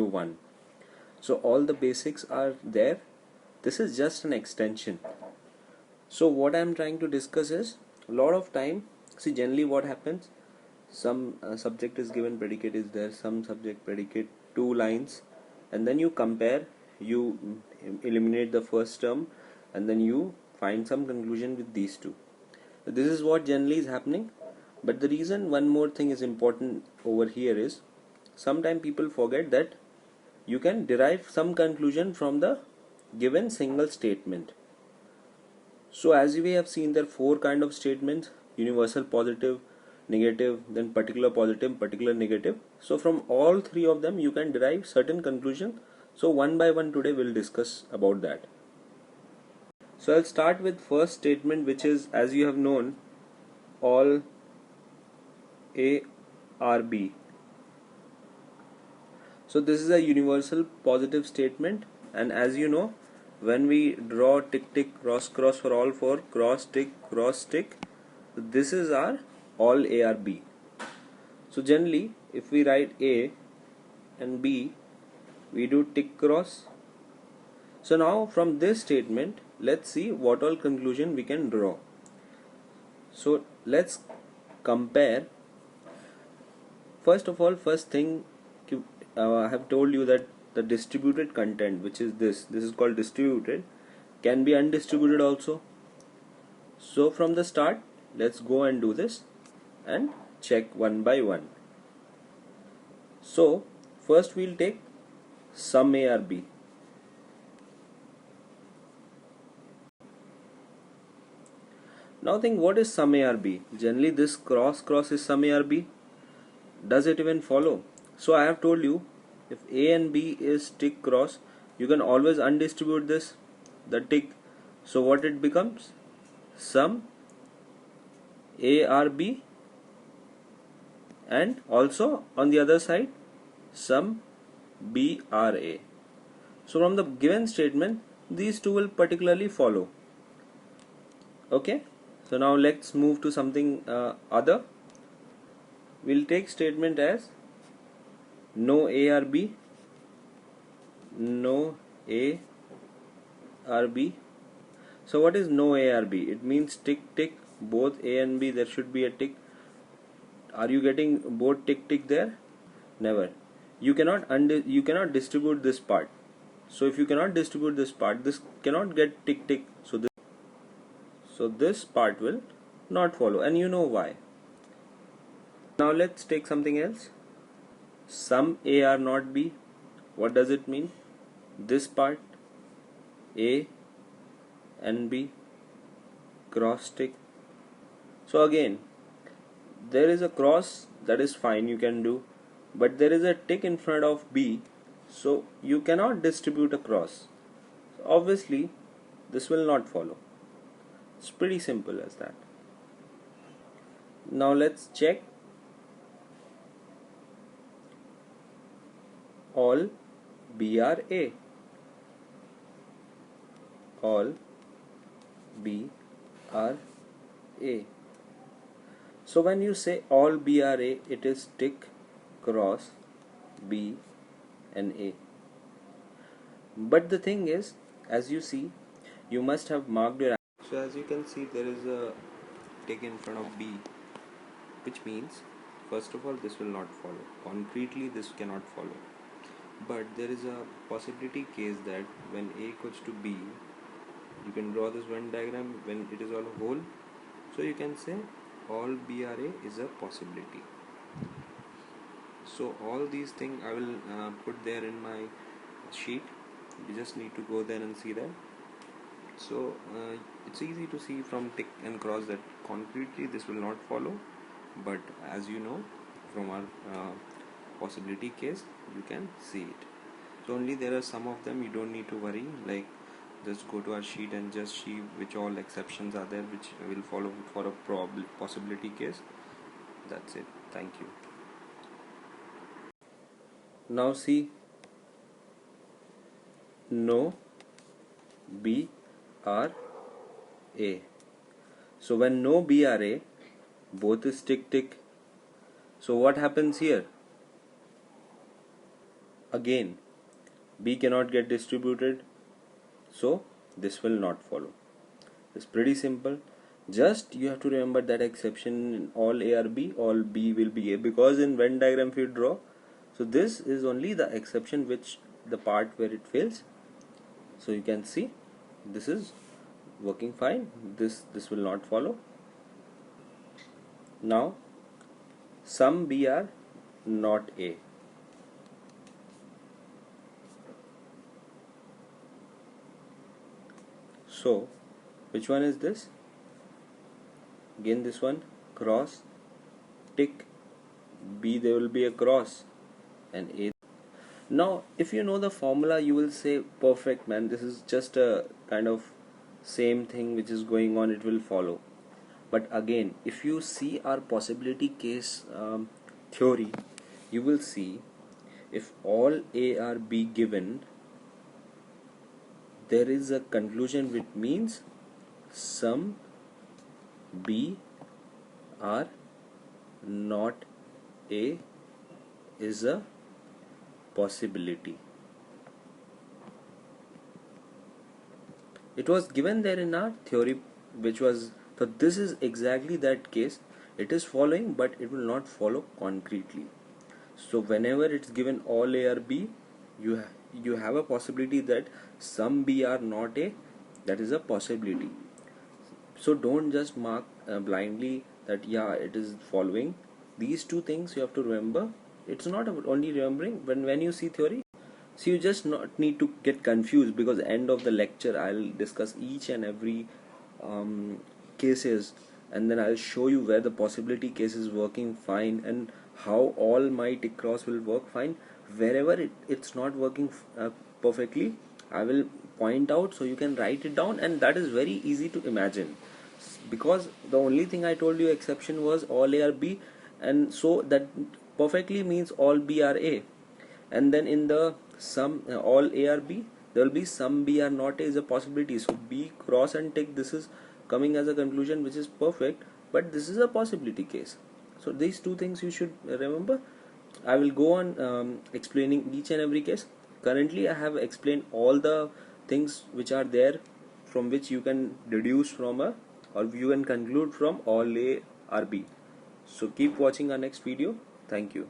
1. So all the basics are there. This is just an extension. So what I'm trying to discuss is, a lot of time, see generally what happens, some subject is given, predicate is there, some subject predicate, 2 lines, and then you compare, you eliminate the first term, and then you find some conclusion with these two. This is what generally is happening. But the reason one more thing is important over here is, sometimes people forget that you can derive some conclusion from the given single statement. So as we have seen, there are 4 kind of statements: universal, positive, negative, then particular positive, particular negative. So from all 3 of them you can derive certain conclusion. So one by one today we'll discuss about that. So I'll start with first statement, which is, as you have known, all A are B. So this is a universal positive statement, and as you know, when we draw tick tick cross cross for all 4, cross tick, this is our all A are B. So generally if we write A and B, we do tick cross. So now from this statement, let's see what all conclusion we can draw. So let's compare. First of all, first thing, I have told you that the distributed content, which is this is called distributed, can be undistributed also. So from the start, let's go and do this and check one by one. So first we'll take sum A or B. Now think, what is sum A or B? Generally this cross cross is sum A or B. Does it even follow? So I have told you, if A and B is tick cross, you can always undistribute this, the tick. So what it becomes? Sum A or B, and also on the other side sum B or A. So from the given statement, these two will particularly follow. Okay, so now let's move to something other. We'll take statement as no A or B, no A or B. So what is no A or B? It means tick tick, both A and B there should be a tick. Are you getting both tick tick there? Never. You cannot distribute this part. So if you cannot distribute this part, this cannot get tick tick. So this part will not follow, and you know why. Now let's take something else. Sum A are not B. What does it mean? This part, A and B, cross tick. So again, there is a cross, that is fine, you can do, but there is a tick in front of B, so you cannot distribute a cross. So obviously this will not follow. It's pretty simple as that. Now let's check all B are A. All B are A. So when you say all B are A, it is tick cross B and A. But the thing is, as you see, you must have marked your. So as you can see, there is a tick in front of B, which means first of all this will not follow. Concretely this cannot follow. But there is a possibility case that when A equals to B, you can draw this Venn diagram when it is all whole. So you can say all B are A is a possibility. So all these things I will put there in my sheet. You just need to go there and see that. So it's easy to see from tick and cross that concretely this will not follow, but as you know from our possibility case, you can see it. So only there are some of them, you don't need to worry, like just go to our sheet and just see which all exceptions are there which will follow for a possibility case. That's it. Thank you. Now see, no B are A. So when no B are A, both is tick tick. So what happens here? again B cannot get distributed, so this will not follow. It's pretty simple. Just you have to remember that exception in all A are B, all B will be A, because in Venn diagram if you draw, so this is only the exception, which the part where it fails. So you can see this is working fine, this will not follow. Now some B are not A. So which one is this? Again this one, cross, tick, B there will be a cross, and A. Now if you know the formula, you will say perfect man, this is just a kind of same thing which is going on, it will follow. But again, if you see our possibility case theory, you will see if all A are B given, there is a conclusion which means some B are not A is a possibility. It was given there in our theory, which was, so this is exactly that case. It is following, but it will not follow concretely. So whenever it's given all A or B, you have a possibility that some B are not A, that is a possibility. So don't just mark blindly that yeah it is following. These two things you have to remember. It's not about only remembering. When you see theory, so you just not need to get confused, because end of the lecture I'll discuss each and every cases, and then I'll show you where the possibility case is working fine and how all my tick cross will work fine. Wherever it's not working perfectly, I will point out so you can write it down, and that is very easy to imagine, because the only thing I told you exception was all A are B, and so that perfectly means all B are A. And then in the sum all A are B, there will be some B are not A is a possibility. So B cross and tick, this is coming as a conclusion which is perfect, but this is a possibility case. So these two things you should remember. I will go on explaining each and every case. Currently I have explained all the things which are there, from which you can deduce from a, or you can conclude from all A or B. So keep watching our next video. Thank you.